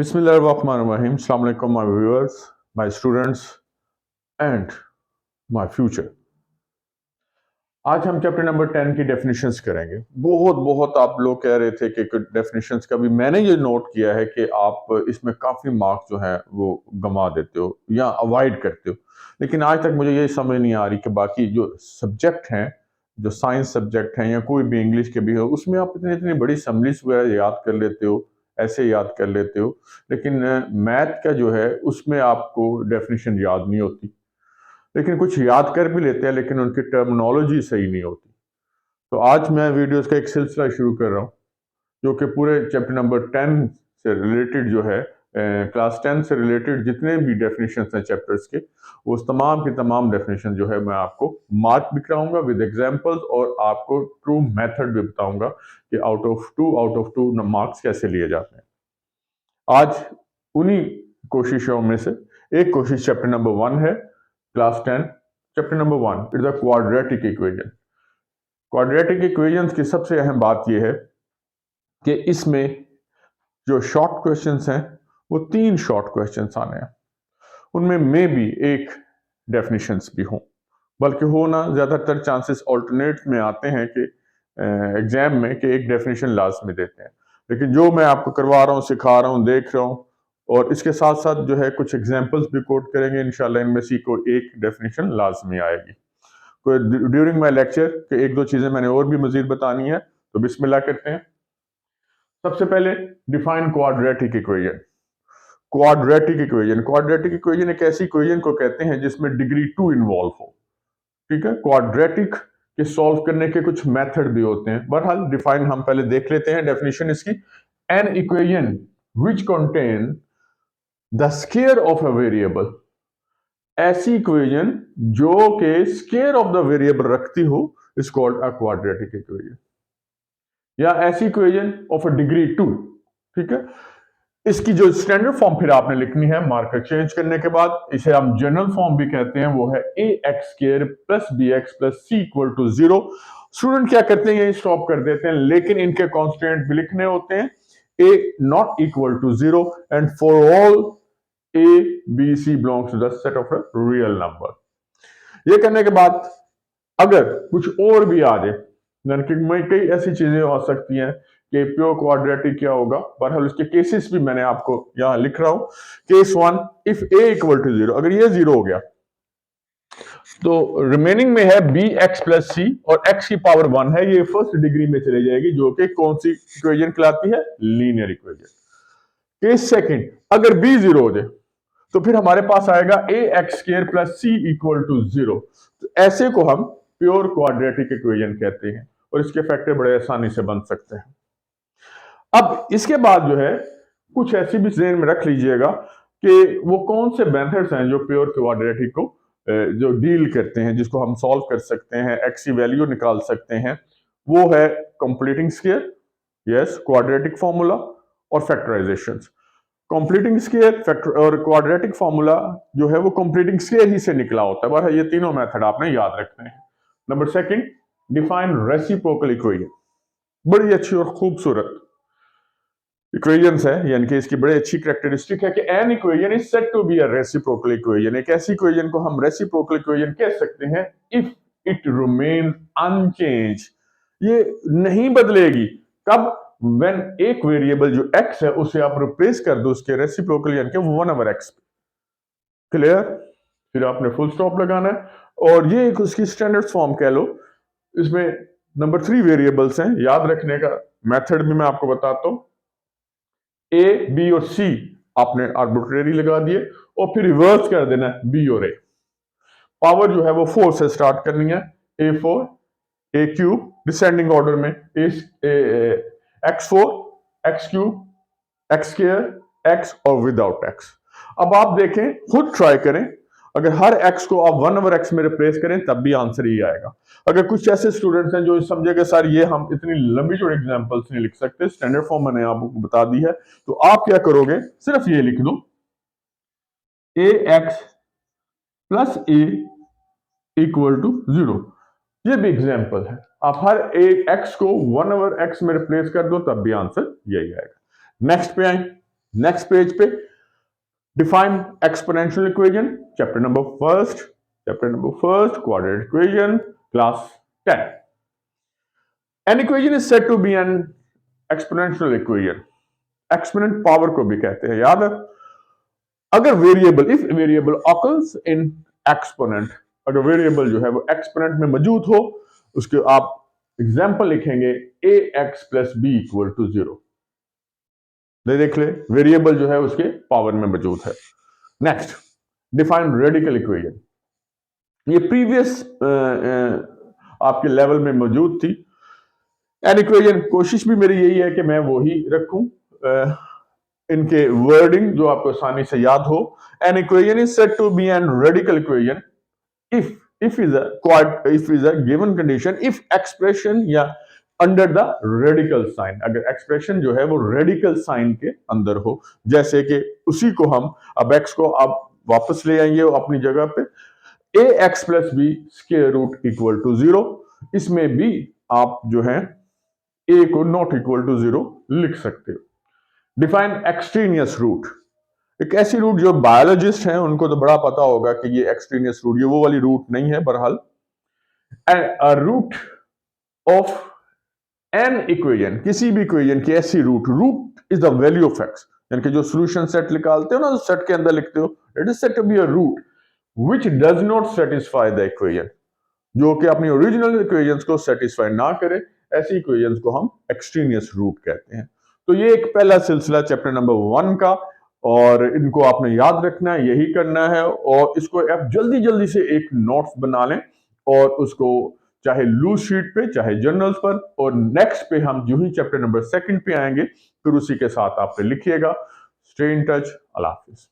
Bismillahirrahmanirrahim. Assalamu alaikum, my viewers, my students and my future. आज हम chapter number 10 की definitions करेंगे। बहुत बहुत आप लोग कह रहे थे कि डेफिनेशंस का भी मैंने ये नोट किया है कि आप इसमें काफ़ी मार्क्स जो हैं वो गंवा देते हो या अवॉइड करते हो। लेकिन आज तक मुझे ये समझ नहीं आ रही कि बाकी जो सब्जेक्ट हैं, जो साइंस सब्जेक्ट हैं या कोई भी इंग्लिश के भी हो, उसमें आप इतनी इतनी बड़ी समरीज वगैरह याद कर लेते हो, ऐसे याद कर लेते हो, लेकिन मैथ का जो है उसमें आपको डेफिनेशन याद नहीं होती। लेकिन कुछ याद कर भी लेते हैं लेकिन उनकी टर्मिनोलॉजी सही नहीं होती। तो आज मैं वीडियोस का एक सिलसिला शुरू कर रहा हूँ जो कि पूरे चैप्टर नंबर 10 से रिलेटेड जो है, क्लास 10 से रिलेटेड जितने भी डेफिनेशन हैं चैप्टर्स के, वो तमाम की तमाम डेफिनेशन जो है मैं आपको मार्क भी कराऊंगा विद एग्जांपल्स और आपको ट्रू मेथड भी बताऊंगा कि आउट ऑफ टू मार्क्स कैसे लिए जाते हैं। आज उन्हीं कोशिशों में से एक कोशिश चैप्टर नंबर 1 है, class 10 chapter number 1 is the quadratic equation. Quadratic equations की सबसे अहम बात यह है कि इसमें जो शॉर्ट क्वेश्चंस हैं वो 3 शॉर्ट क्वेश्चंस आने हैं। उनमें मे भी एक डेफिनेशंस भी हों, बल्कि होना ज़्यादातर चांसेस ऑल्टरनेट में आते हैं कि एग्जाम में कि एक डेफिनेशन लाजमी देते हैं। लेकिन जो मैं आपको करवा रहा हूँ, सिखा रहा हूँ, देख रहा हूँ, और इसके साथ साथ जो है कुछ एग्जाम्पल्स भी कोट करेंगे इंशाल्लाह, इनमें से को एक डेफिनेशन लाजमी आएगी। ड्यूरिंग माई लेक्चर के एक दो चीज़ें मैंने और भी मजीद बतानी है, तो बिस्मिल्लाह करते हैं। सबसे पहले define quadratic equation. Quadratic equation एक ऐसी इक्वेशन को कहते हैं जिसमें डिग्री 2 इन्वॉल्व हो। ठीक है, क्वाड्रेटिक के सॉल्व करने के कुछ मेथड भी होते हैं। बहरहाल डिफाइन हम पहले देख लेते हैं डेफिनेशन इसकी। An equation which contain the square of a variable, ऐसी इक्वेशन जो के स्क्वायर ऑफ द वेरिएबल रखती हो is called a quadratic equation, या ऐसी इक्वेशन ऑफ अ डिग्री 2। ठीक है, इसकी जो स्टैंडर्ड फॉर्म फिर आपने लिखनी है मार्कर चेंज करने के बाद, इसे हम जनरल फॉर्म भी कहते हैं, वो है A X square plus B X plus C equal to 0। Student क्या करते हैं, ये स्टॉप कर देते हैं, लेकिन इनके कांस्टेंट भी लिखने होते हैं। A not equal to 0 and for all A B C belongs to the set of a real number. ये करने के बाद अगर कुछ और भी आ जाए, यानी कि कई ऐसी चीजें हो सकती हैं कि प्योर क्वाड्रेटिक क्या होगा, बहरहाल उसके केसेस भी मैंने आपको यहां लिख रहा हूं। Case 1, if a equal to 0, अगर ये 0 हो गया तो रिमेनिंग में है बी एक्स प्लस सी और एक्स की पावर 1 है, ये फर्स्ट डिग्री में चली जाएगी, जो कि कौन सी इक्वेशन कहलाती है, लीनियर इक्वेशन। केस सेकंड, अगर बी 0 हो जाए तो फिर हमारे पास आएगा A X square plus C equal to 0। तो ऐसे को हम प्योर क्वाड्रेटिक इक्वेशन कहते हैं और इसके फैक्टर बड़े आसानी से बन सकते हैं। अब इसके बाद जो है कुछ ऐसी भी ज़हन में रख लीजिएगा कि वो कौन से मेथड्स हैं जो प्योर क्वाड्रेटिक को जो डील करते हैं, जिसको हम सॉल्व कर सकते हैं, एक्स की वैल्यू निकाल सकते हैं। वो है completing square, yes, quadratic formula और फैक्टराइजेशन। कंप्लीटिंग स्क्वायर फैक्टर और क्वाड्रेटिक फॉर्मूला जो है वो कंप्लीटिंग स्क्वायर ही से निकला होता है। बस ये तीनों मेथड आपने याद रखने हैं। Number second, define reciprocal equation. बड़ी अच्छी और खूबसूरत इक्वेशंस है, यानी कि इसकी बड़ी अच्छी कैरेक्टरिस्टिक है कि an equation is said to be a reciprocal equation. एक ऐसी इक्वेशन को हम रेसिप्रोकल इक्वेशन कह सकते हैं इफ इट रिमेन्स अनचेंज, ये नहीं बदलेगी। कब? व्हेन एक वेरिएबल जो x है उसे आप रिप्लेस कर दो उसके रेसिप्रोकल, यानी कि 1/x। क्लियर? फिर आपने फुल स्टॉप लगाना है और ये एक उसकी स्टैंडर्ड फॉर्म कह लो। इसमें नंबर 3 वेरिएबल्स हैं, याद रखने का मेथड भी मैं आपको बताता हूं। ए बी और सी आपने आर्बिट्रेरी लगा दिए और फिर रिवर्स कर देना है बी और ए। पावर जो है वो 4 से स्टार्ट करनी है, a4 a cube descending order में, x4 x cube x square x और विदाउट x। अब आप देखें, खुद ट्राई करें, अगर हर x को आप 1/x में रिप्लेस करें तब भी आंसर ही आएगा। अगर कुछ ऐसे स्टूडेंट्स हैं जो समझेगा सर ये हम इतनी लंबी चौड़ी एग्जांपल्स नहीं लिख सकते, स्टैंडर्ड फॉर्म मैंने आपको बता दी है, तो आप क्या करोगे, सिर्फ ये लिख दो ax plus a equal to 0। ये भी एग्जांपल है। आप हर एक x को 1/x में रिप्लेस कर दो तब भी आंसर यही आएगा। नेक्स्ट पे आए, नेक्स्ट पेज पे define exponential equation, chapter number first quadratic equation, class 10. An equation is said to be an exponential equation. Exponent power को भी कहते हैं, याद है? अगर variable, if variable occurs in exponent, अगर वेरिएबल जो है वो एक्सपोनेंट में मौजूद हो, उसके आप एग्जांपल लिखेंगे A X plus B equal to 0. देख ले, वेरिएबल जो है उसके पावर में मौजूद है. Next, define radical equation. ये प्रीवियस आपके लेवल में मौजूद थी. एन इक्वेशन, कोशिश भी मेरी यही है कि मैं वो ही रखूं, इनके वर्डिंग जो आपको आसानी से याद हो. An equation is said to be an radical equation if is a given condition, if expression या अंडर द रेडिकल साइन, अगर एक्सप्रेशन जो है वो रेडिकल साइन के अंदर हो. जैसे कि उसी को हम अब एक्स को आप वापस ले आएंगे अपनी जगह पे, A X plus B square root equal to 0. इसमें भी आप जो है ए को नॉट इक्वल टू 0 लिख सकते हो. Define extraneous root. एक ऐसी रूट जो बायोलॉजिस्ट हैं उनको तो बड़ा पता होगा कि ये एक्सट्रेनियस रूट, ये वो वाली रूट नहीं है. बहरहाल रूट ऑफ एन इक्वेशन, किसी भी इक्वेशन की ऐसी root is the value of x, यानी कि जो सॉल्यूशन सेट निकालते हो ना, सेट के अंदर लिखते हो, it is said to be a root which does not satisfy the equation, जो कि अपनी ओरिजिनल इक्वेशंस को सेटिस्फाई ना करे, ऐसी इक्वेशंस को हम एक्सट्रेनियस रूट कहते हैं. तो ये एक पहला सिलसिला चैप्टर नंबर 1 का, और इनको आपने याद रखना है, यही करना है. और इसको आप जल्दी जल्दी से एक नोट्स बना लें और उसको चाहे लूज शीट पे चाहे जर्नल्स पर, और नेक्स्ट पे हम जो ही चैप्टर नंबर 2 पे आएंगे फिर उसी के साथ आप पे लिखिएगा. Stay in touch. Allah Hafiz.